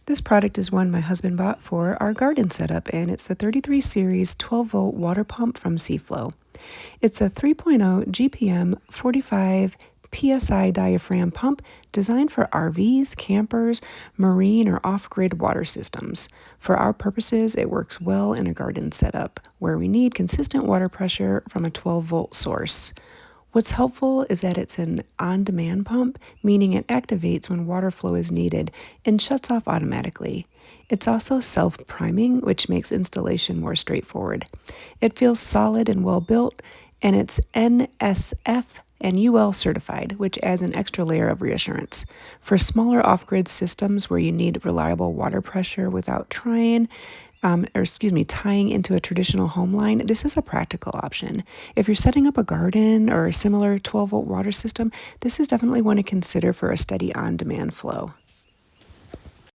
This product is one my husband bought for our garden setup, and it's the 33 series 12-volt water pump from SEAFLO. It's a 3.0 GPM 45 PSI diaphragm pump designed for RVs, campers, marine, or off-grid water systems. For our purposes, it works well in a garden setup where we need consistent water pressure from a 12-volt source. What's helpful is that it's an on-demand pump, meaning it activates when water flow is needed and shuts off automatically. It's also self-priming, which makes installation more straightforward. It feels solid and well-built, and it's NSF and UL certified, which adds an extra layer of reassurance. For smaller off-grid systems where you need reliable water pressure without tying into a traditional home line, this is a practical option. If you're setting up a garden or a similar 12-volt water system, this is definitely one to consider for a steady on-demand flow.